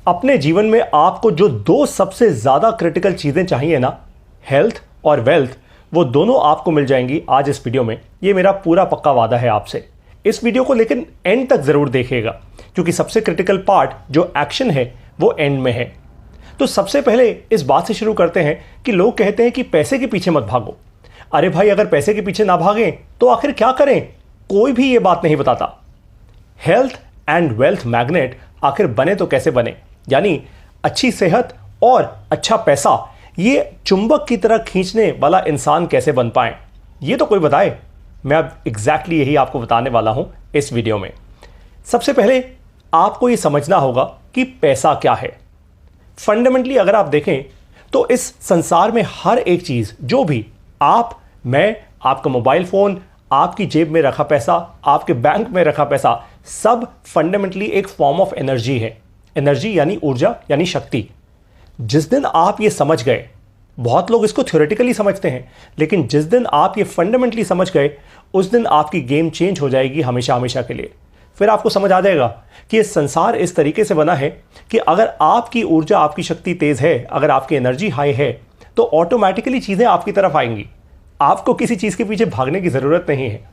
अपने जीवन में आपको जो दो सबसे ज़्यादा क्रिटिकल चीज़ें चाहिए ना, हेल्थ और वेल्थ, वो दोनों आपको मिल जाएंगी आज इस वीडियो में। ये मेरा पूरा पक्का वादा है आपसे। इस वीडियो को लेकिन एंड तक ज़रूर देखिएगा, क्योंकि सबसे क्रिटिकल पार्ट जो एक्शन है वो एंड में है। तो सबसे पहले इस बात से शुरू करते हैं कि लोग कहते हैं कि पैसे के पीछे मत भागो। अरे भाई, अगर पैसे के पीछे ना भागें तो आखिर क्या करें? कोई भी ये बात नहीं बताता। हेल्थ एंड वेल्थ मैग्नेट आखिर बने तो कैसे बने, यानी अच्छी सेहत और अच्छा पैसा ये चुंबक की तरह खींचने वाला इंसान कैसे बन पाए, ये तो कोई बताए। मैं अब एग्जैक्टली यही आपको बताने वाला हूं इस वीडियो में। सबसे पहले आपको ये समझना होगा कि पैसा क्या है। फंडामेंटली अगर आप देखें तो इस संसार में हर एक चीज, जो भी आप, मैं, आपका मोबाइल फोन, आपकी जेब में रखा पैसा, आपके बैंक में रखा पैसा, सब फंडामेंटली एक फॉर्म ऑफ एनर्जी है। एनर्जी यानी ऊर्जा, यानी शक्ति। जिस दिन आप ये समझ गए, बहुत लोग इसको थ्योरेटिकली समझते हैं, लेकिन जिस दिन आप ये फंडामेंटली समझ गए, उस दिन आपकी गेम चेंज हो जाएगी हमेशा हमेशा के लिए। फिर आपको समझ आ जाएगा कि ये संसार इस तरीके से बना है कि अगर आपकी ऊर्जा, आपकी शक्ति तेज है, अगर आपकी एनर्जी हाई है, तो ऑटोमेटिकली चीज़ें आपकी तरफ आएंगी। आपको किसी चीज़ के पीछे भागने की ज़रूरत नहीं है।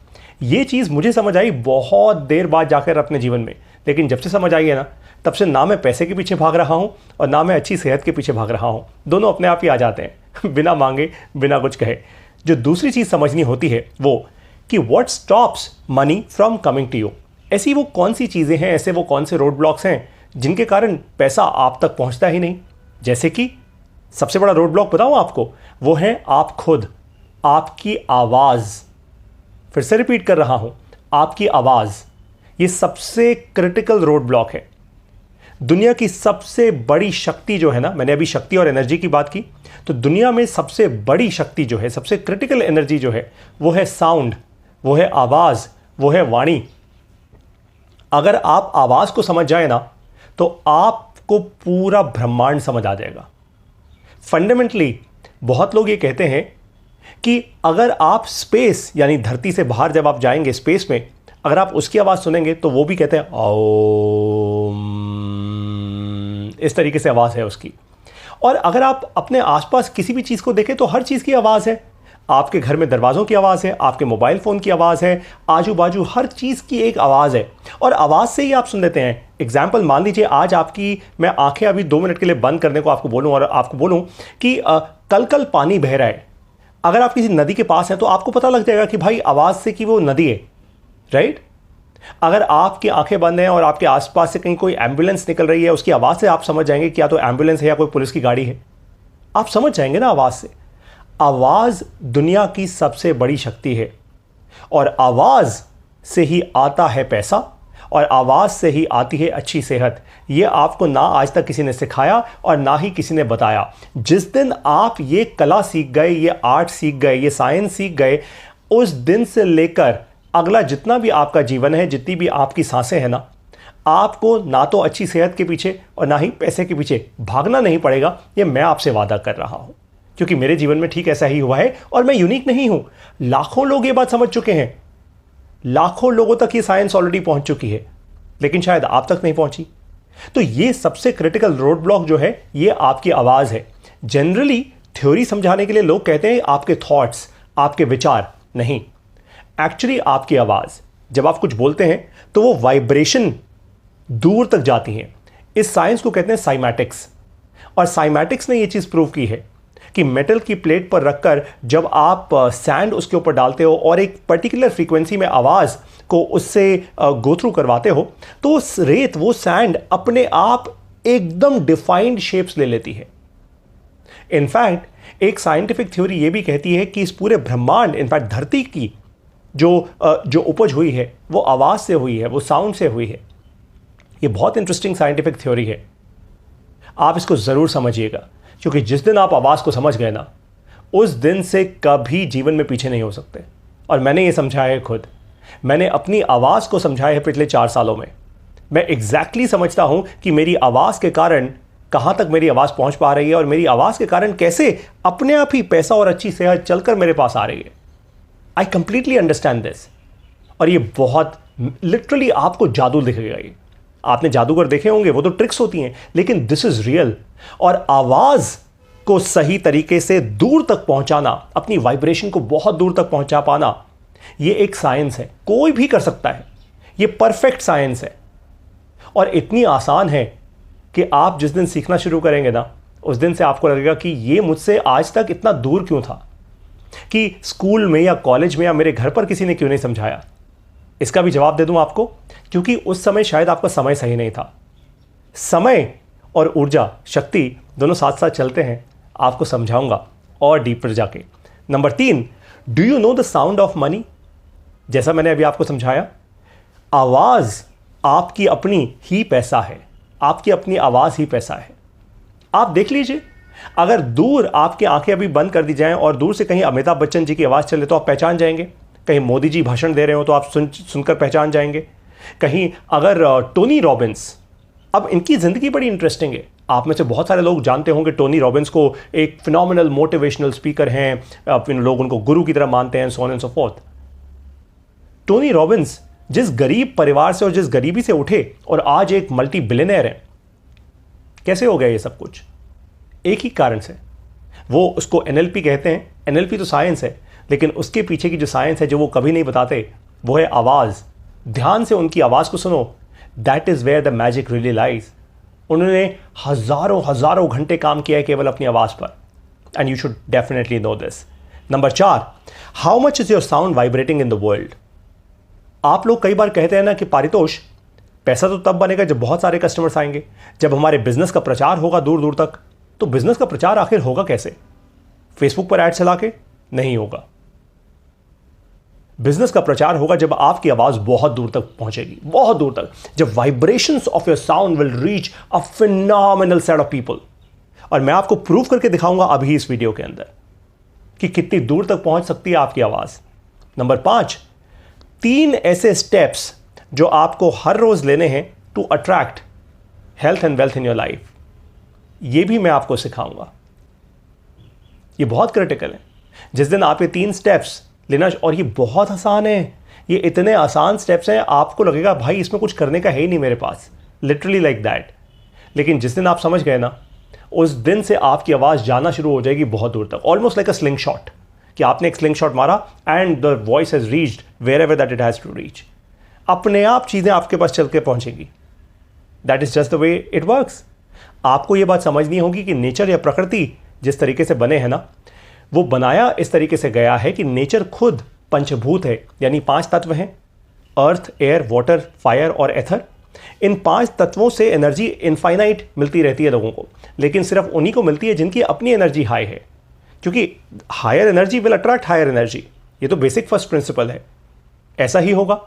ये चीज़ मुझे समझ आई बहुत देर बाद जाकर अपने जीवन में, लेकिन जब से समझ आई है ना, तब से ना मैं पैसे के पीछे भाग रहा हूँ और ना मैं अच्छी सेहत के पीछे भाग रहा हूँ। दोनों अपने आप ही आ जाते हैं बिना मांगे, बिना कुछ कहे। जो दूसरी चीज़ समझनी होती है वो कि what stops money from coming to you. ऐसी वो कौन सी चीज़ें हैं, ऐसे वो कौन से रोड ब्लॉक्स हैं जिनके कारण पैसा आप तक पहुँचता ही नहीं। जैसे कि सबसे बड़ा रोड ब्लॉक बताऊँ आपको, वो है आप खुद, आपकी आवाज़। फिर से रिपीट कर रहा हूँ, आपकी आवाज़। ये सबसे क्रिटिकल रोड ब्लॉक है। दुनिया की सबसे बड़ी शक्ति जो है ना, मैंने अभी शक्ति और एनर्जी की बात की, तो दुनिया में सबसे बड़ी शक्ति जो है, सबसे क्रिटिकल एनर्जी जो है, वो है साउंड, वो है आवाज़, वो है वाणी। अगर आप आवाज़ को समझ जाए ना, तो आपको पूरा ब्रह्मांड समझ आ जाएगा। फंडामेंटली बहुत लोग ये कहते हैं कि अगर आप स्पेस, यानी धरती से बाहर जब आप जाएंगे स्पेस में, अगर आप उसकी आवाज़ सुनेंगे तो वो भी कहते हैं ओम, इस तरीके से आवाज़ है उसकी। और अगर आप अपने आसपास किसी भी चीज़ को देखें तो हर चीज़ की आवाज़ है। आपके घर में दरवाज़ों की आवाज़ है, आपके मोबाइल फ़ोन की आवाज़ है, आजू बाजू हर चीज़ की एक आवाज़ है, और आवाज़ से ही आप सुन लेते हैं। एग्जाम्पल मान लीजिए, आज आपकी मैं आंखें अभी 2 मिनट के लिए बंद करने को आपको बोलूँ और आपको बोलूँ कि कल कल पानी बह रहा है। अगर आप किसी नदी के पास हैं तो आपको पता लग जाएगा कि भाई आवाज़ से कि वो नदी है, राइट? अगर आपकी आंखें बंद हैं और आपके आसपास से कहीं कोई एम्बुलेंस निकल रही है, उसकी आवाज़ से आप समझ जाएंगे कि या तो एम्बुलेंस है या कोई पुलिस की गाड़ी है। आप समझ जाएंगे ना आवाज़ से। आवाज़ दुनिया की सबसे बड़ी शक्ति है, और आवाज़ से ही आता है पैसा, और आवाज़ से ही आती है अच्छी सेहत। ये आपको ना आज तक किसी ने सिखाया और ना ही किसी ने बताया। जिस दिन आप ये कला सीख गए, ये आर्ट सीख गए, ये साइंस सीख गए, उस दिन से लेकर अगला जितना भी आपका जीवन है, जितनी भी आपकी सांसें हैं ना, आपको ना तो अच्छी सेहत के पीछे और ना ही पैसे के पीछे भागना नहीं पड़ेगा। ये मैं आपसे वादा कर रहा हूं, क्योंकि मेरे जीवन में ठीक ऐसा ही हुआ है, और मैं यूनिक नहीं हूं। लाखों लोग ये बात समझ चुके हैं, लाखों लोगों तक ये साइंस ऑलरेडी पहुंच चुकी है, लेकिन शायद आप तक नहीं पहुंची। तो ये सबसे क्रिटिकल रोड ब्लॉक जो है, ये आपकी आवाज़ है। जनरली थ्योरी समझाने के लिए लोग कहते हैं आपके थॉट्स, आपके विचार, नहीं, एक्चुअली आपकी आवाज़। जब आप कुछ बोलते हैं तो वो वाइब्रेशन दूर तक जाती है। इस साइंस को कहते हैं साइमैटिक्स, और साइमैटिक्स ने ये चीज़ प्रूव की है कि मेटल की प्लेट पर रखकर जब आप सैंड उसके ऊपर डालते हो और एक पर्टिकुलर फ्रीक्वेंसी में आवाज़ को उससे गो थ्रू करवाते हो, तो वो रेत, वो सैंड अपने आप एकदम डिफाइंड शेप्स ले लेती है। इनफैक्ट एक साइंटिफिक थ्योरी ये भी कहती है कि इस पूरे ब्रह्मांड, इनफैक्ट धरती की जो उपज हुई है वो आवाज़ से हुई है, वो साउंड से हुई है। ये बहुत इंटरेस्टिंग साइंटिफिक थ्योरी है। आप इसको ज़रूर समझिएगा, क्योंकि जिस दिन आप आवाज़ को समझ गए ना, उस दिन से कभी जीवन में पीछे नहीं हो सकते। और मैंने ये समझाया है खुद। मैंने अपनी आवाज़ को समझाया है पिछले 4 सालों में। मैं एग्जैक्टली समझता हूँ कि मेरी आवाज़ के कारण कहाँ तक मेरी आवाज़ पहुँच पा रही है, और मेरी आवाज़ के कारण कैसे अपने आप ही पैसा और अच्छी सेहत चलकर मेरे पास आ रही है। I completely understand this. और ये बहुत लिटरली आपको जादू दिखेगा। ये आपने जादूगर देखे होंगे, वो तो ट्रिक्स होती हैं, लेकिन दिस इज रियल। और आवाज को सही तरीके से दूर तक पहुंचाना, अपनी वाइब्रेशन को बहुत दूर तक पहुंचा पाना, ये एक साइंस है, कोई भी कर सकता है। ये परफेक्ट साइंस है और इतनी आसान है कि आप जिस दिन सीखना शुरू करेंगे ना, उस दिन से आपको लगेगा कि ये मुझसे आज तक इतना दूर क्यों था, कि स्कूल में या कॉलेज में या मेरे घर पर किसी ने क्यों नहीं समझाया। इसका भी जवाब दे दूं आपको, क्योंकि उस समय शायद आपका समय सही नहीं था। समय और ऊर्जा, शक्ति दोनों साथ साथ चलते हैं। आपको समझाऊंगा और डीपर जाके। Number 3, do you know the sound of money? जैसा मैंने अभी आपको समझाया, आवाज आपकी अपनी ही पैसा है, आपकी अपनी आवाज ही पैसा है। आप देख लीजिए, अगर दूर आपकी आंखें अभी बंद कर दी जाएं और दूर से कहीं अमिताभ बच्चन जी की आवाज चले तो आप पहचान जाएंगे। कहीं मोदी जी भाषण दे रहे हो तो आप सुनकर पहचान जाएंगे। कहीं अगर टोनी रॉबिन्स, अब इनकी जिंदगी बड़ी इंटरेस्टिंग है। आप में से बहुत सारे लोग जानते होंगे टोनी रॉबिन्स को, एक फिनोमिनल मोटिवेशनल स्पीकर हैं, लोग उनको गुरु की तरह मानते हैं, so on and so fourth. Tony Robbins जिस गरीब परिवार से और जिस गरीबी से उठे और आज एक मल्टी बिलियनर हैं, कैसे हो गया ये सब कुछ? एक ही कारण से। वो उसको एनएलपी कहते हैं। एनएलपी तो साइंस है, लेकिन उसके पीछे की जो साइंस है, जो वो कभी नहीं बताते, वो है आवाज। ध्यान से उनकी आवाज को सुनो, that is where the magic really lies. उन्होंने हजारों घंटे काम किया है केवल अपनी आवाज पर, and you should definitely know this. Number 4, how much is your sound vibrating in the world? आप लोग कई बार कहते हैं ना कि पारितोष, पैसा तो तब बनेगा जब बहुत सारे कस्टमर्स आएंगे, जब हमारे बिजनेस का प्रचार होगा दूर दूर तक। तो बिजनेस का प्रचार आखिर होगा कैसे? फेसबुक पर ऐड चला के? नहीं होगा। बिजनेस का प्रचार होगा जब आपकी आवाज बहुत दूर तक पहुंचेगी, बहुत दूर तक, जब vibrations of your sound will reach a phenomenal set of people. और मैं आपको प्रूव करके दिखाऊंगा अभी इस वीडियो के अंदर कि कितनी दूर तक पहुंच सकती है आपकी आवाज। नंबर 5, 3 ऐसे स्टेप्स जो आपको हर रोज लेने हैं to attract health and wealth in your life. ये भी मैं आपको सिखाऊंगा। ये बहुत क्रिटिकल है। जिस दिन आप ये 3 स्टेप्स लेना, और ये बहुत आसान है, ये इतने आसान स्टेप्स हैं, आपको लगेगा भाई इसमें कुछ करने का है ही नहीं मेरे पास, लिटरली लाइक दैट। लेकिन जिस दिन आप समझ गए ना, उस दिन से आपकी आवाज जाना शुरू हो जाएगी बहुत दूर तक, almost like a slingshot, कि आपने एक स्लिंग शॉट मारा and the voice has reached wherever that it has to reach. अपने आप चीजें आपके पास चल के पहुंचेंगी। That is just the way it works. आपको यह बात समझनी होगी कि नेचर या प्रकृति जिस तरीके से बने हैं ना, वो बनाया इस तरीके से गया है कि नेचर खुद पंचभूत है, यानी 5 तत्व हैं, अर्थ, एयर, वाटर, फायर और एथर। इन 5 तत्वों से एनर्जी इनफाइनाइट मिलती रहती है लोगों को, लेकिन सिर्फ उन्हीं को मिलती है जिनकी अपनी एनर्जी हाई है, क्योंकि higher energy will attract higher energy. ये तो बेसिक फर्स्ट प्रिंसिपल है। ऐसा ही होगा।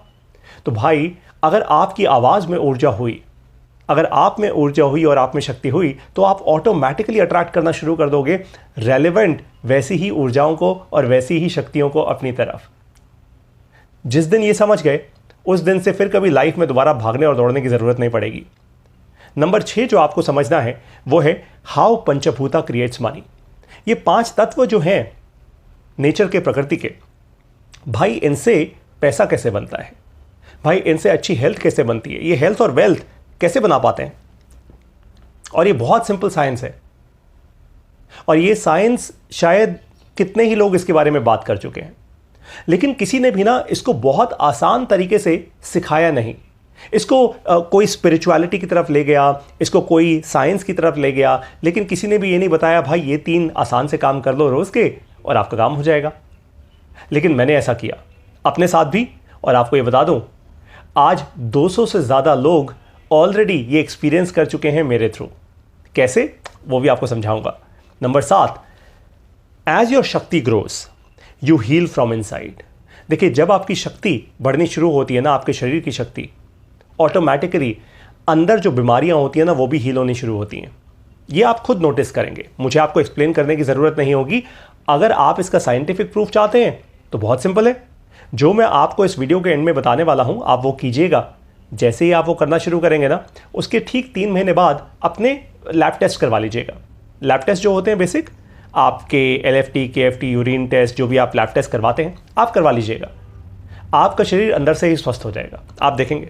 तो भाई, अगर आपकी आवाज में ऊर्जा हुई, अगर आप में ऊर्जा हुई और आप में शक्ति हुई, तो आप ऑटोमेटिकली अट्रैक्ट करना शुरू कर दोगे रेलेवेंट वैसी ही ऊर्जाओं को और वैसी ही शक्तियों को अपनी तरफ। जिस दिन ये समझ गए, उस दिन से फिर कभी लाइफ में दोबारा भागने और दौड़ने की जरूरत नहीं पड़ेगी। नंबर 6 जो आपको समझना है वो है हाउ पंचभूता क्रिएट्स मनी। ये 5 तत्व जो हैं नेचर के, प्रकृति के, भाई इनसे पैसा कैसे बनता है, भाई इनसे अच्छी हेल्थ कैसे बनती है, ये हेल्थ और वेल्थ कैसे बना पाते हैं। और ये बहुत सिंपल साइंस है, और ये साइंस शायद कितने ही लोग इसके बारे में बात कर चुके हैं, लेकिन किसी ने भी ना इसको बहुत आसान तरीके से सिखाया नहीं। इसको कोई स्पिरिचुअलिटी की तरफ ले गया, इसको कोई साइंस की तरफ ले गया, लेकिन किसी ने भी ये नहीं बताया भाई ये 3 आसान से काम कर लो रोज के और आपका काम हो जाएगा। लेकिन मैंने ऐसा किया अपने साथ भी, और आपको ये बता दूं, आज 200 से ज़्यादा लोग ऑलरेडी ये एक्सपीरियंस कर चुके हैं मेरे थ्रू। कैसे, वो भी आपको समझाऊंगा। Number 7, as your shakti grows you heal from inside. देखिए, जब आपकी शक्ति बढ़नी शुरू होती है ना, आपके शरीर की शक्ति, ऑटोमेटिकली अंदर जो बीमारियां होती हैं ना, वो भी हील होनी शुरू होती हैं। ये आप खुद नोटिस करेंगे, मुझे आपको एक्सप्लेन करने की ज़रूरत नहीं होगी। अगर आप इसका साइंटिफिक प्रूफ चाहते हैं तो बहुत सिंपल है, जो मैं आपको इस वीडियो के एंड में बताने वाला हूं, आप वो कीजिएगा। जैसे ही आप वो करना शुरू करेंगे ना, उसके ठीक 3 महीने बाद अपने लैब टेस्ट करवा लीजिएगा। लैब टेस्ट जो होते हैं बेसिक, आपके LFT, KFT, यूरिन टेस्ट, जो भी आप लैब टेस्ट करवाते हैं, आप करवा लीजिएगा। आपका शरीर अंदर से ही स्वस्थ हो जाएगा, आप देखेंगे।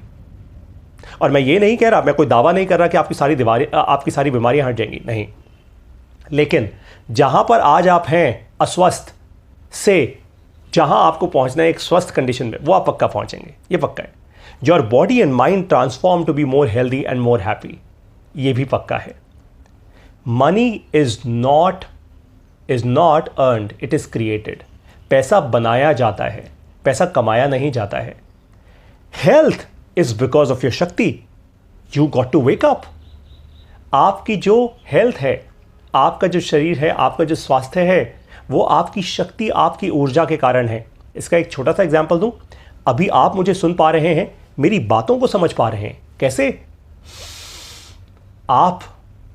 और मैं ये नहीं कह रहा, मैं कोई दावा नहीं कर रहा कि आपकी सारी बीमारियां हट जाएंगी, नहीं। लेकिन जहां पर आज आप हैं अस्वस्थ से जहां आपको पहुंचना है एक स्वस्थ कंडीशन में, वो आप पक्का पहुंचेंगे, ये पक्का है। Your body and mind transform to be more healthy and more happy, ये भी पक्का है। Money is not earned, it is created. पैसा बनाया जाता है, पैसा कमाया नहीं जाता है। Health is because of your शक्ति, you got to wake up. आपकी जो हेल्थ है, आपका जो शरीर है, आपका जो स्वास्थ्य है, वो आपकी शक्ति, आपकी ऊर्जा के कारण है। इसका एक छोटा सा एग्जाम्पल दूं, अभी आप मुझे सुन पा रहे हैं, मेरी बातों को समझ पा रहे हैं। कैसे? आप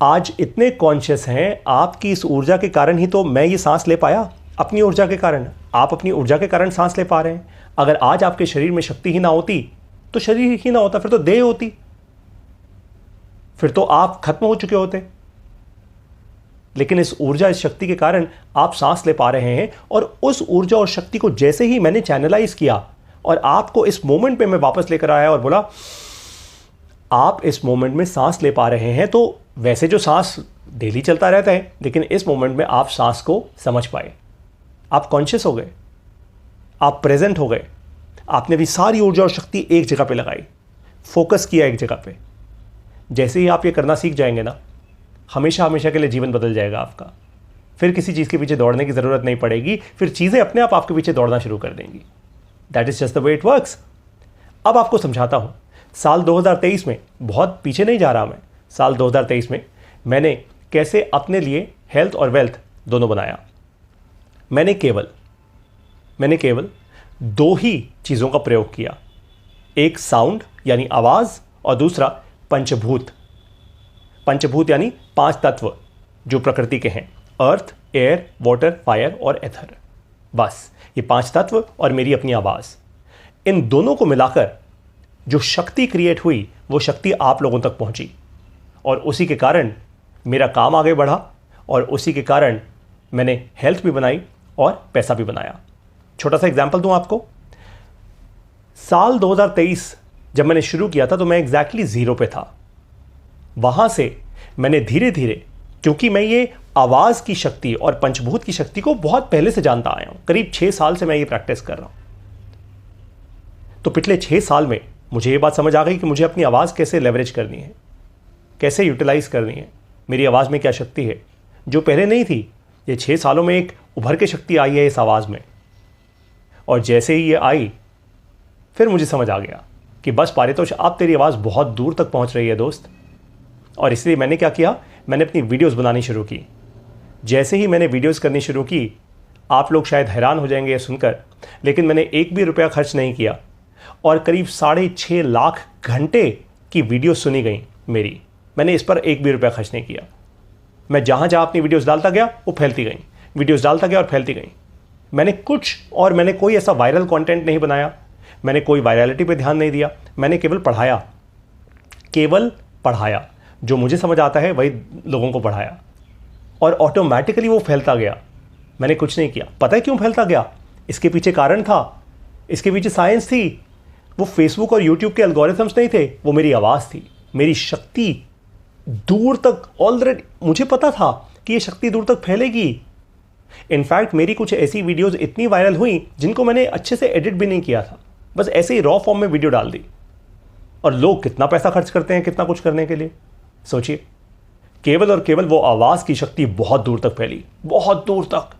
आज इतने कॉन्शियस हैं, आपकी इस ऊर्जा के कारण ही तो मैं ये सांस ले पाया, अपनी ऊर्जा के कारण। आप अपनी ऊर्जा के कारण सांस ले पा रहे हैं। अगर आज आपके शरीर में शक्ति ही ना होती तो शरीर ही ना होता, फिर तो देह होती, फिर तो आप खत्म हो चुके होते। लेकिन इस ऊर्जा, इस शक्ति के कारण आप सांस ले पा रहे हैं। और उस ऊर्जा और शक्ति को जैसे ही मैंने चैनलाइज किया और आपको इस मोमेंट पे मैं वापस लेकर आया और बोला आप इस मोमेंट में सांस ले पा रहे हैं, तो वैसे जो सांस डेली चलता रहता है, लेकिन इस मोमेंट में आप सांस को समझ पाए, आप कॉन्शियस हो गए, आप प्रेजेंट हो गए। आपने भी सारी ऊर्जा और शक्ति एक जगह पे लगाई, फोकस किया एक जगह पे। जैसे ही आप ये करना सीख जाएंगे ना, हमेशा हमेशा के लिए जीवन बदल जाएगा आपका। फिर किसी चीज़ के पीछे दौड़ने की ज़रूरत नहीं पड़ेगी, फिर चीज़ें अपने आप आपके पीछे दौड़ना शुरू कर देंगी। That is just the way it works. अब आपको समझाता हूँ, साल 2023 में, बहुत पीछे नहीं जा रहा मैं, साल 2023 में मैंने कैसे अपने लिए हेल्थ और वेल्थ दोनों बनाया। मैंने केवल 2 ही चीज़ों का प्रयोग किया, एक साउंड यानी आवाज़ और दूसरा पंचभूत। पंचभूत यानी 5 तत्व जो प्रकृति के हैं, अर्थ, एयर, वाटर, फायर और एथर। बस ये 5 तत्व और मेरी अपनी आवाज़, इन दोनों को मिलाकर जो शक्ति क्रिएट हुई, वो शक्ति आप लोगों तक पहुंची। और उसी के कारण मेरा काम आगे बढ़ा और उसी के कारण मैंने हेल्थ भी बनाई और पैसा भी बनाया। छोटा सा एग्जाम्पल दूं आपको, साल 2023 जब मैंने शुरू किया था तो मैं एग्जैक्टली 0 पे था। वहां से मैंने धीरे धीरे, क्योंकि मैं ये आवाज़ की शक्ति और पंचभूत की शक्ति को बहुत पहले से जानता आया हूं, करीब 6 साल से मैं ये प्रैक्टिस कर रहा हूं। तो पिछले 6 साल में मुझे ये बात समझ आ गई कि मुझे अपनी आवाज़ कैसे लेवरेज करनी है, कैसे यूटिलाइज करनी है, मेरी आवाज़ में क्या शक्ति है जो पहले नहीं थी। ये 6 सालों में एक उभर के शक्ति आई है इस आवाज़ में। और जैसे ही ये आई, फिर मुझे समझ आ गया कि बस पारितोष, अब तेरी आवाज़ बहुत दूर तक पहुंच रही है दोस्त। और इसलिए मैंने क्या किया, मैंने अपनी वीडियोस बनानी शुरू की। जैसे ही मैंने वीडियोस करनी शुरू की, आप लोग शायद हैरान हो जाएंगे ये सुनकर, लेकिन मैंने एक भी रुपया खर्च नहीं किया और करीब 6.5 लाख घंटे की वीडियो सुनी गई मेरी। मैंने इस पर एक भी रुपया खर्च नहीं किया। मैं जहाँ जहाँ अपनी वीडियोस डालता गया वो फैलती गई, वीडियोस डालता गया और फैलती गई। मैंने कोई ऐसा वायरल कंटेंट नहीं बनाया, मैंने कोई वायरलिटी पे ध्यान नहीं दिया। मैंने केवल पढ़ाया, जो मुझे समझ आता है वही लोगों को पढ़ाया और ऑटोमेटिकली वो फैलता गया। मैंने कुछ नहीं किया। पता है क्यों फैलता गया? इसके पीछे कारण था, इसके पीछे साइंस थी। वो फेसबुक और यूट्यूब के एल्गोरिथम्स नहीं थे, वो मेरी आवाज़ थी, मेरी शक्ति दूर तक। ऑलरेडी मुझे पता था कि ये शक्ति दूर तक फैलेगी। इनफैक्ट मेरी कुछ ऐसी वीडियोस इतनी वायरल हुई जिनको मैंने अच्छे से एडिट भी नहीं किया था, बस ऐसे ही रॉ फॉर्म में वीडियो डाल दी। और लोग कितना पैसा खर्च करते हैं कितना कुछ करने के लिए, सोचिए। केवल और केवल वो आवाज़ की शक्ति बहुत दूर तक फैली, बहुत दूर तक,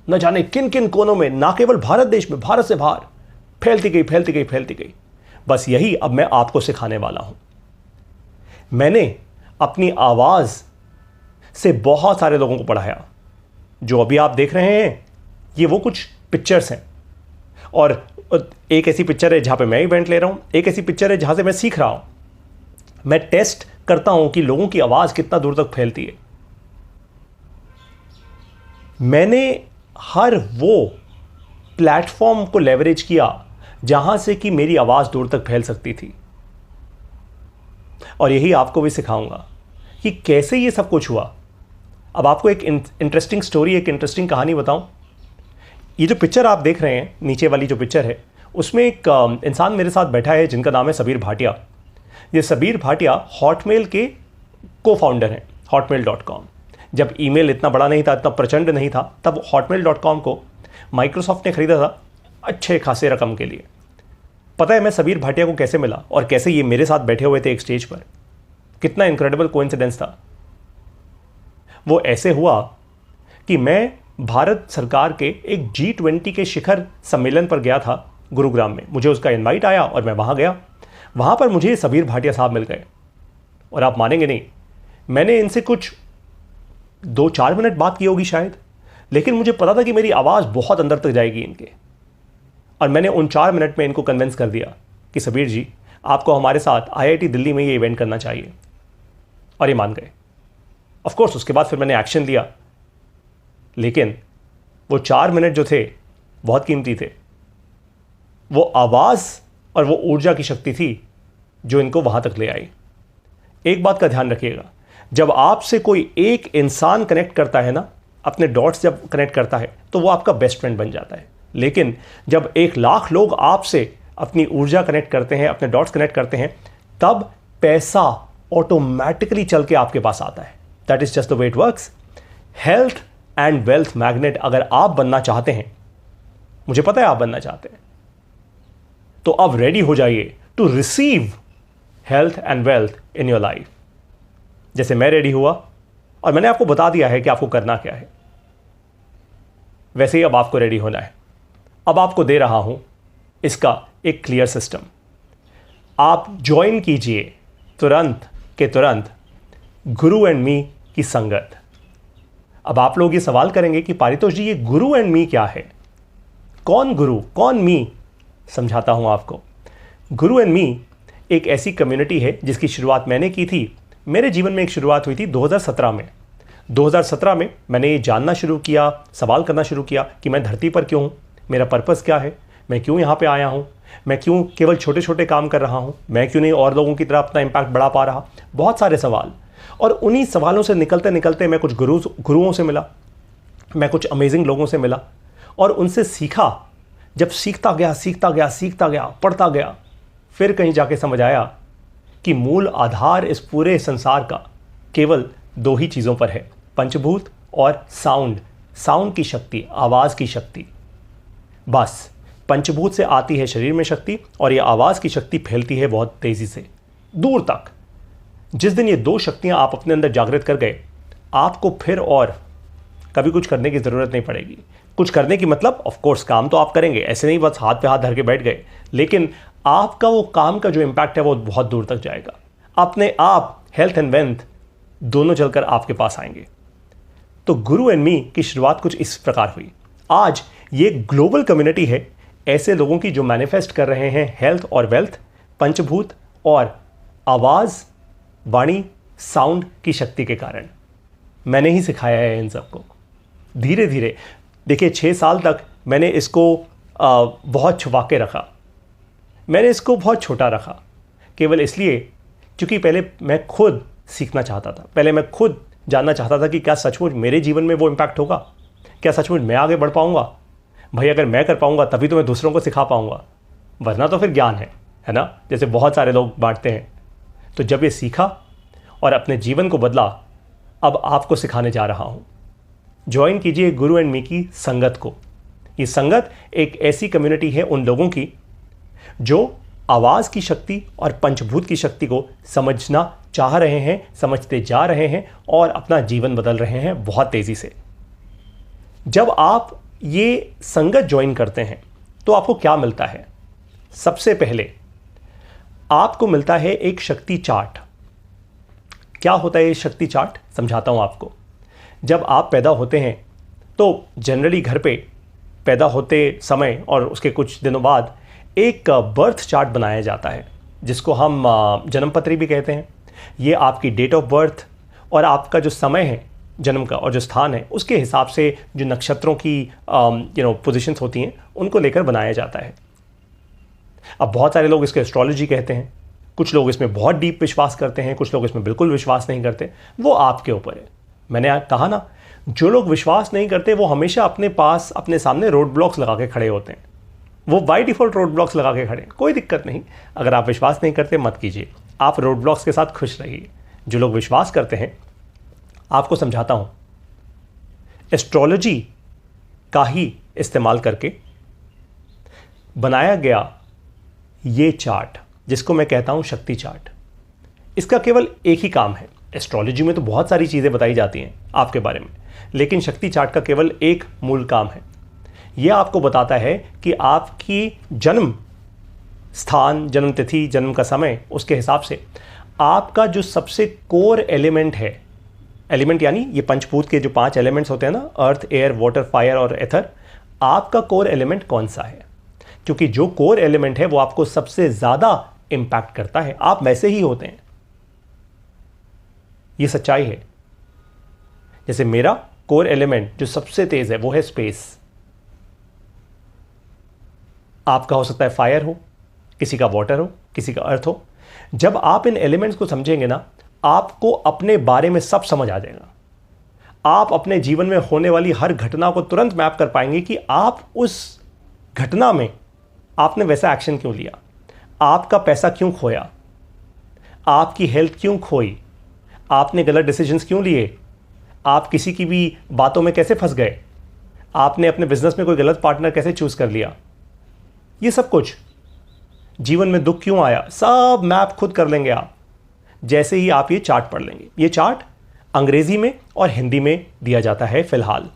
न जाने किन किन कोनों में, ना केवल भारत देश में, भारत से बाहर फैलती गई। बस यही अब मैं आपको सिखाने वाला हूं। मैंने अपनी आवाज़ से बहुत सारे लोगों को पढ़ाया। जो अभी आप देख रहे हैं ये वो कुछ पिक्चर्स हैं, और एक ऐसी पिक्चर है जहाँ पे मैं इवेंट ले रहा हूँ, एक ऐसी पिक्चर है जहाँ से मैं सीख रहा हूँ। मैं टेस्ट करता हूँ कि लोगों की आवाज़ कितना दूर तक फैलती है। मैंने हर वो प्लेटफॉर्म को लेवरेज किया जहाँ से कि मेरी आवाज़ दूर तक फैल सकती थी। और यही आपको भी सिखाऊंगा कि कैसे ये सब कुछ हुआ। अब आपको एक इंटरेस्टिंग स्टोरी, एक इंटरेस्टिंग कहानी बताऊं। ये जो पिक्चर आप देख रहे हैं, नीचे वाली जो पिक्चर है, उसमें एक इंसान मेरे साथ बैठा है जिनका नाम है सबीर भाटिया। ये सबीर भाटिया हॉटमेल के को फाउंडर हैं, hotmail.com। जब ईमेल इतना बड़ा नहीं था, इतना प्रचंड नहीं था, तब hotmail.com को माइक्रोसॉफ्ट ने खरीदा था अच्छे खासे रकम के लिए। पता है मैं सबीर भाटिया को कैसे मिला और कैसे ये मेरे साथ बैठे हुए थे एक स्टेज पर? कितना इनक्रेडिबल कोइंसिडेंस था। वो ऐसे हुआ कि मैं भारत सरकार के एक G20 के शिखर सम्मेलन पर गया था गुरुग्राम में। मुझे उसका इनवाइट आया और मैं वहाँ गया। वहाँ पर मुझे सबीर भाटिया साहब मिल गए और आप मानेंगे नहीं, मैंने इनसे कुछ 2-4 मिनट बात की होगी शायद, लेकिन मुझे पता था कि मेरी आवाज़ बहुत अंदर तक जाएगी इनके। और मैंने उन 4 मिनट में इनको कन्विंस कर दिया कि सबीर जी, आपको हमारे साथ IIT दिल्ली में ये इवेंट करना चाहिए, और ये मान गए। ऑफ कोर्स उसके बाद फिर मैंने एक्शन लिया, लेकिन वो 4 मिनट जो थे बहुत कीमती थे। वो आवाज़ और वो ऊर्जा की शक्ति थी जो इनको वहाँ तक ले आई। एक बात का ध्यान रखिएगा, जब आपसे कोई एक इंसान कनेक्ट करता है ना, अपने डॉट्स जब कनेक्ट करता है, तो वो आपका बेस्ट फ्रेंड बन जाता है। लेकिन जब 1 लाख लोग आपसे अपनी ऊर्जा कनेक्ट करते हैं, अपने डॉट्स कनेक्ट करते हैं, तब पैसा ऑटोमेटिकली चल के आपके पास आता है। That is just the way it works. Health and wealth magnet अगर आप बनना चाहते हैं, मुझे पता है आप बनना चाहते हैं, तो अब रेडी हो जाइए to receive health and wealth in your life. जैसे मैं रेडी हुआ और मैंने आपको बता दिया है कि आपको करना क्या है, वैसे ही अब आपको रेडी होना है। अब आपको दे रहा हूं इसका एक क्लियर सिस्टम। आप ज्वाइन कीजिए तुरंत के तुरंत गुरु एंड मी की संगत। अब आप लोग ये सवाल करेंगे कि पारितोष जी, ये गुरु एंड मी क्या है? कौन गुरु, कौन मी? समझाता हूं आपको। गुरु एंड मी एक ऐसी कम्युनिटी है जिसकी शुरुआत मैंने की थी। मेरे जीवन में एक शुरुआत हुई थी 2017 में। 2017 में मैंने ये जानना शुरू किया, सवाल करना शुरू किया कि मैं धरती पर क्यों हूँ, मेरा पर्पस क्या है, मैं क्यों यहाँ पे आया हूँ, मैं क्यों केवल छोटे छोटे काम कर रहा हूँ, मैं क्यों नहीं और लोगों की तरह अपना इम्पैक्ट बढ़ा पा रहा। बहुत सारे सवाल, और उन्हीं सवालों से निकलते निकलते मैं कुछ गुरुओं से मिला, मैं कुछ अमेजिंग लोगों से मिला और उनसे सीखा। जब सीखता गया, पढ़ता गया, फिर कहीं जाके समझ आया कि मूल आधार इस पूरे संसार का केवल 2 ही चीज़ों पर है, पंचभूत और साउंड की शक्ति, आवाज़ की शक्ति। बस पंचभूत से आती है शरीर में शक्ति, और ये आवाज़ की शक्ति फैलती है बहुत तेज़ी से दूर तक। जिस दिन ये 2 शक्तियाँ आप अपने अंदर जागृत कर गए, आपको फिर और कभी कुछ करने की ज़रूरत नहीं पड़ेगी। कुछ करने की मतलब ऑफ कोर्स काम तो आप करेंगे, ऐसे नहीं बस हाथ पे हाथ धर के बैठ गए, लेकिन आपका वो काम का जो इम्पैक्ट है वो बहुत दूर तक जाएगा। अपने आप हेल्थ एंड वेल्थ दोनों चलकर आपके पास आएंगे। तो गुरु एंड मी की शुरुआत कुछ इस प्रकार हुई। आज ये ग्लोबल कम्युनिटी है ऐसे लोगों की जो मैनिफेस्ट कर रहे हैं हेल्थ और वेल्थ, पंचभूत और आवाज़, वाणी, साउंड की शक्ति के कारण। मैंने ही सिखाया है इन सबको धीरे धीरे। देखिए 6 साल तक मैंने इसको बहुत छुपा के रखा, मैंने इसको बहुत छोटा रखा, केवल इसलिए क्योंकि पहले मैं खुद सीखना चाहता था। पहले मैं खुद जानना चाहता था कि क्या सचमुच मेरे जीवन में वो इम्पैक्ट होगा, क्या सचमुच मैं आगे बढ़ पाऊंगा। भाई अगर मैं कर पाऊंगा तभी तो मैं दूसरों को सिखा पाऊंगा, वरना तो फिर ज्ञान है ना, जैसे बहुत सारे लोग बांटते हैं। तो जब ये सीखा और अपने जीवन को बदला, अब आपको सिखाने जा रहा हूँ। ज्वाइन कीजिए गुरु एंड मी की संगत को। ये संगत एक ऐसी कम्युनिटी है उन लोगों की जो आवाज़ की शक्ति और पंचभूत की शक्ति को समझना चाह रहे हैं, समझते जा रहे हैं और अपना जीवन बदल रहे हैं बहुत तेज़ी से। जब आप ये संगत ज्वाइन करते हैं तो आपको क्या मिलता है? सबसे पहले आपको मिलता है एक शक्ति चार्ट। क्या होता है ये शक्ति चार्ट? समझाता हूँ आपको। जब आप पैदा होते हैं तो जनरली घर पे पैदा होते समय और उसके कुछ दिनों बाद एक बर्थ चार्ट बनाया जाता है, जिसको हम जन्मपत्री भी कहते हैं। ये आपकी डेट ऑफ बर्थ और आपका जो समय है जन्म का और जो स्थान है उसके हिसाब से जो नक्षत्रों की पोजीशंस होती हैं उनको लेकर बनाया जाता है। अब बहुत सारे लोग इसको एस्ट्रोलॉजी कहते हैं, कुछ लोग इसमें बहुत डीप विश्वास करते हैं, कुछ लोग इसमें बिल्कुल विश्वास नहीं करते। वो आपके ऊपर है। मैंने कहा ना, जो लोग विश्वास नहीं करते वो हमेशा अपने सामने रोड ब्लॉक्स लगा के खड़े होते हैं। वो बाय डिफ़ॉल्ट रोड ब्लॉक्स लगा के खड़े हैं। कोई दिक्कत नहीं, अगर आप विश्वास नहीं करते मत कीजिए। आप रोड ब्लॉक्स के साथ खुश रहिए। जो लोग विश्वास करते हैं, आपको समझाता हूं, एस्ट्रोलॉजी का ही इस्तेमाल करके बनाया गया ये चार्ट, जिसको मैं कहता हूं शक्ति चार्ट, इसका केवल एक ही काम है। एस्ट्रोलॉजी में तो बहुत सारी चीज़ें बताई जाती हैं आपके बारे में, लेकिन शक्ति चार्ट का केवल एक मूल काम है। यह आपको बताता है कि आपकी जन्म स्थान, जन्म तिथि, जन्म का समय, उसके हिसाब से आपका जो सबसे कोर एलिमेंट है, एलिमेंट यानी ये पंचभूत के जो 5 एलिमेंट्स होते हैं ना, अर्थ, एयर, वाटर, फायर और एथर, आपका कोर एलिमेंट कौन सा है। क्योंकि जो कोर एलिमेंट है वो आपको सबसे ज़्यादा इंपैक्ट करता है। आप वैसे ही होते हैं, ये सच्चाई है। जैसे मेरा कोर एलिमेंट जो सबसे तेज है वो है स्पेस। आपका हो सकता है फायर हो, किसी का वाटर हो, किसी का अर्थ हो। जब आप इन एलिमेंट्स को समझेंगे ना, आपको अपने बारे में सब समझ आ जाएगा। आप अपने जीवन में होने वाली हर घटना को तुरंत मैप कर पाएंगे कि आप उस घटना में आपने वैसा एक्शन क्यों लिया, आपका पैसा क्यों खोया, आपकी हेल्थ क्यों खोई, आपने गलत डिसीजंस क्यों लिए, आप किसी की भी बातों में कैसे फंस गए, आपने अपने बिजनेस में कोई गलत पार्टनर कैसे चूज कर लिया। ये सब कुछ, जीवन में दुख क्यों आया, सब मैप खुद कर लेंगे आप, जैसे ही आप ये चार्ट पढ़ लेंगे। ये चार्ट अंग्रेजी में और हिंदी में दिया जाता है फिलहाल।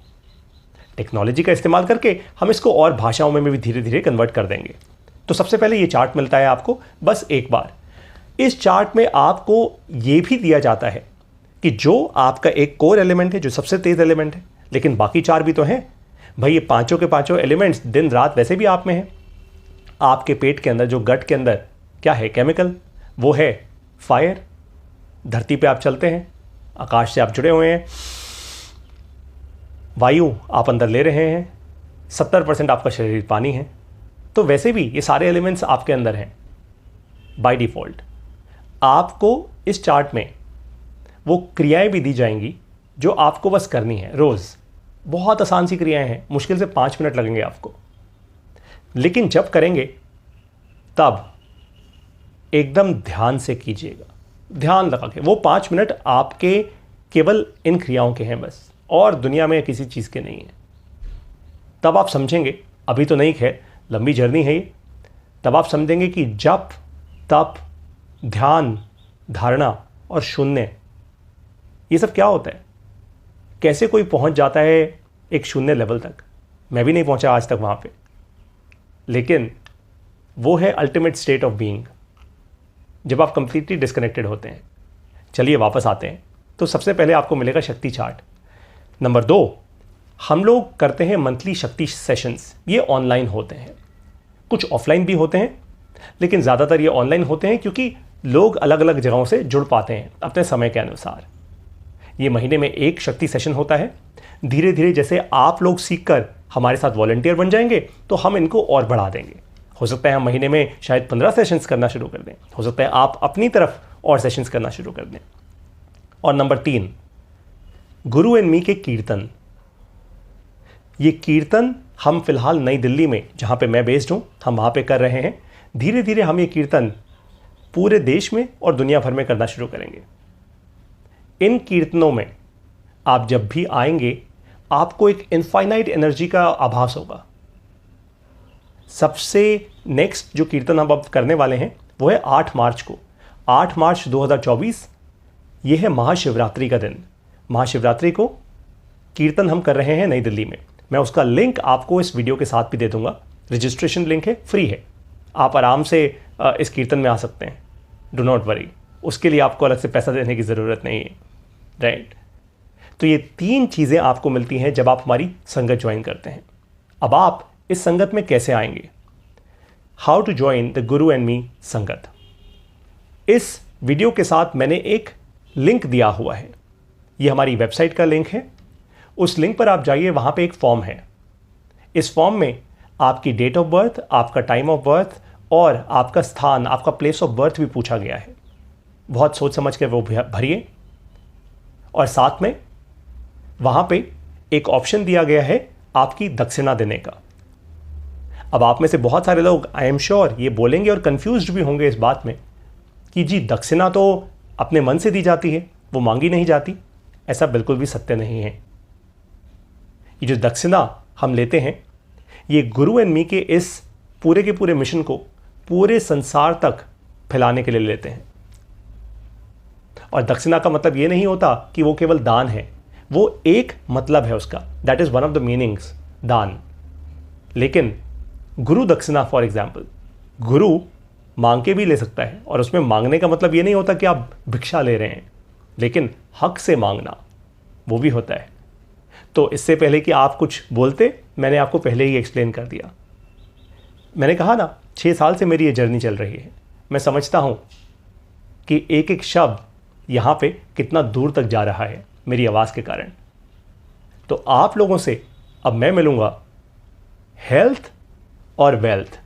टेक्नोलॉजी का इस्तेमाल करके हम इसको और भाषाओं में भी धीरे धीरे कन्वर्ट कर देंगे। तो सबसे पहले ये चार्ट मिलता है आपको बस एक बार। इस चार्ट में आपको ये भी दिया जाता है कि जो आपका एक कोर एलिमेंट है, जो सबसे तेज एलिमेंट है, लेकिन बाकी 4 भी तो हैं भाई। ये पांचों के पांचों एलिमेंट्स दिन रात वैसे भी आप में हैं। आपके पेट के अंदर, जो गट के अंदर क्या है केमिकल, वो है फायर। धरती पे आप चलते हैं, आकाश से आप जुड़े हुए हैं, वायु आप अंदर ले रहे हैं, 70% आपका शरीर पानी है। तो वैसे भी ये सारे एलिमेंट्स आपके अंदर हैं बाय डिफॉल्ट। आपको इस चार्ट में वो क्रियाएं भी दी जाएंगी जो आपको बस करनी है रोज़। बहुत आसान सी क्रियाएं हैं, मुश्किल से 5 मिनट लगेंगे आपको, लेकिन जब करेंगे तब एकदम ध्यान से कीजिएगा, ध्यान लगा के। वो 5 मिनट आपके केवल इन क्रियाओं के हैं बस, और दुनिया में किसी चीज़ के नहीं है। तब आप समझेंगे, अभी तो नहीं, खैर लंबी जर्नी है ये, तब आप समझेंगे कि जप, तप, ध्यान, धारणा और शून्य, ये सब क्या होता है, कैसे कोई पहुंच जाता है एक शून्य लेवल तक। मैं भी नहीं पहुंचा आज तक वहां पे, लेकिन वो है अल्टीमेट स्टेट ऑफ बीइंग, जब आप कंप्लीटली डिस्कनेक्टेड होते हैं। चलिए वापस आते हैं। तो सबसे पहले आपको मिलेगा शक्ति चार्ट। नंबर 2, हम लोग करते हैं मंथली शक्ति सेशंस। ये ऑनलाइन होते हैं, कुछ ऑफलाइन भी होते हैं, लेकिन ज़्यादातर ये ऑनलाइन होते हैं क्योंकि लोग अलग अलग जगहों से जुड़ पाते हैं अपने समय के अनुसार। ये महीने में एक शक्ति सेशन होता है। धीरे धीरे जैसे आप लोग सीखकर हमारे साथ वॉलंटियर बन जाएंगे तो हम इनको और बढ़ा देंगे। हो सकता है हम महीने में शायद 15 सेशंस करना शुरू कर दें, हो सकता है आप अपनी तरफ और सेशंस करना शुरू कर दें। और नंबर 3, गुरु एंड मी के कीर्तन। ये कीर्तन हम फिलहाल नई दिल्ली में, जहाँ पे मैं बेस्ड हूँ, हम वहाँ पे कर रहे हैं। धीरे धीरे हम ये कीर्तन पूरे देश में और दुनिया भर में करना शुरू करेंगे। इन कीर्तनों में आप जब भी आएंगे आपको एक इनफाइनाइट एनर्जी का आभास होगा। सबसे नेक्स्ट जो कीर्तन हम अब करने वाले हैं वो है 8 मार्च को, 8 मार्च 2024। ये है महाशिवरात्रि का दिन। महाशिवरात्रि को कीर्तन हम कर रहे हैं नई दिल्ली में। मैं उसका लिंक आपको इस वीडियो के साथ भी दे दूंगा। रजिस्ट्रेशन लिंक है, फ्री है, आप आराम से इस कीर्तन में आ सकते हैं। डू नॉट वरी, उसके लिए आपको अलग से पैसा देने की ज़रूरत नहीं है, राइट। तो ये 3 चीज़ें आपको मिलती हैं जब आप हमारी संगत ज्वाइन करते हैं। अब आप इस संगत में कैसे आएंगे? How to join the Guru and me संगत। इस वीडियो के साथ मैंने एक लिंक दिया हुआ है, ये हमारी वेबसाइट का लिंक है। उस लिंक पर आप जाइए, वहाँ पे एक फॉर्म है। इस फॉर्म में आपकी डेट ऑफ बर्थ, आपका टाइम ऑफ बर्थ और आपका स्थान, आपका प्लेस ऑफ बर्थ भी पूछा गया है। बहुत सोच समझ कर वो भरिए। और साथ में वहाँ पे एक ऑप्शन दिया गया है आपकी दक्षिणा देने का। अब आप में से बहुत सारे लोग, आई एम श्योर, ये बोलेंगे और कंफ्यूज्ड भी होंगे इस बात में कि जी दक्षिणा तो अपने मन से दी जाती है, वो मांगी नहीं जाती। ऐसा बिल्कुल भी सत्य नहीं है। ये जो दक्षिणा हम लेते हैं, ये गुरु एंड मी के इस पूरे के पूरे मिशन को पूरे संसार तक फैलाने के लिए लेते हैं। और दक्षिणा का मतलब ये नहीं होता कि वो केवल दान है, वो एक मतलब है उसका, that is one of the meanings, दान। लेकिन गुरु दक्षिणा फॉर एग्जाम्पल, गुरु मांग के भी ले सकता है, और उसमें मांगने का मतलब ये नहीं होता कि आप भिक्षा ले रहे हैं, लेकिन हक से मांगना वो भी होता है। तो इससे पहले कि आप कुछ बोलते, मैंने आपको पहले ही एक्सप्लेन कर दिया। मैंने कहा ना, 6 साल से मेरी ये जर्नी चल रही है। मैं समझता हूं कि एक एक शब्द यहां पे कितना दूर तक जा रहा है मेरी आवाज़ के कारण। तो आप लोगों से अब मैं मिलूंगा हेल्थ और वेल्थ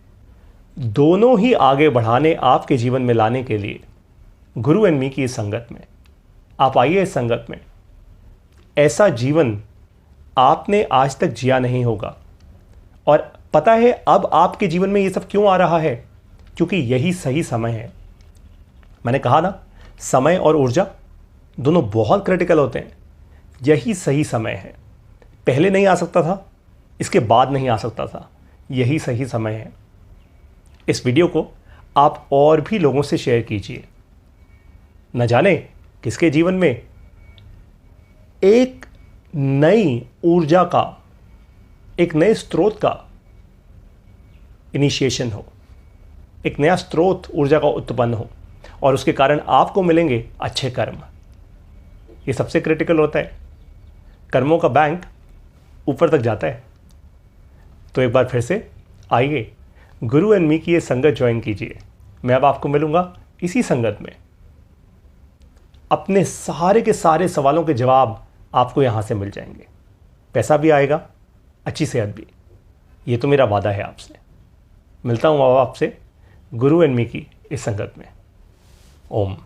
दोनों ही आगे बढ़ाने, आपके जीवन में लाने के लिए गुरु एंड मी की इस संगत में। आप आइए इस संगत में। ऐसा जीवन आपने आज तक जिया नहीं होगा। और पता है अब आपके जीवन में ये सब क्यों आ रहा है? क्योंकि यही सही समय है। मैंने कहा ना, समय और ऊर्जा दोनों बहुत क्रिटिकल होते हैं। यही सही समय है। पहले नहीं आ सकता था, इसके बाद नहीं आ सकता था। यही सही समय है। इस वीडियो को आप और भी लोगों से शेयर कीजिए। न जाने किसके जीवन में एक नई ऊर्जा का, एक नए स्रोत का इनिशिएशन हो, एक नया स्रोत ऊर्जा का उत्पन्न हो, और उसके कारण आपको मिलेंगे अच्छे कर्म। ये सबसे क्रिटिकल होता है। कर्मों का बैंक ऊपर तक जाता है। तो एक बार फिर से आइए, गुरु एंड मी की ये संगत ज्वाइन कीजिए। मैं अब आपको मिलूंगा इसी संगत में। अपने सारे के सारे सवालों के जवाब आपको यहां से मिल जाएंगे। पैसा भी आएगा, अच्छी सेहत भी। ये तो मेरा वादा है आपसे। मिलता हूं अब आपसे गुरु एंड मी की इस संगत में। ओम।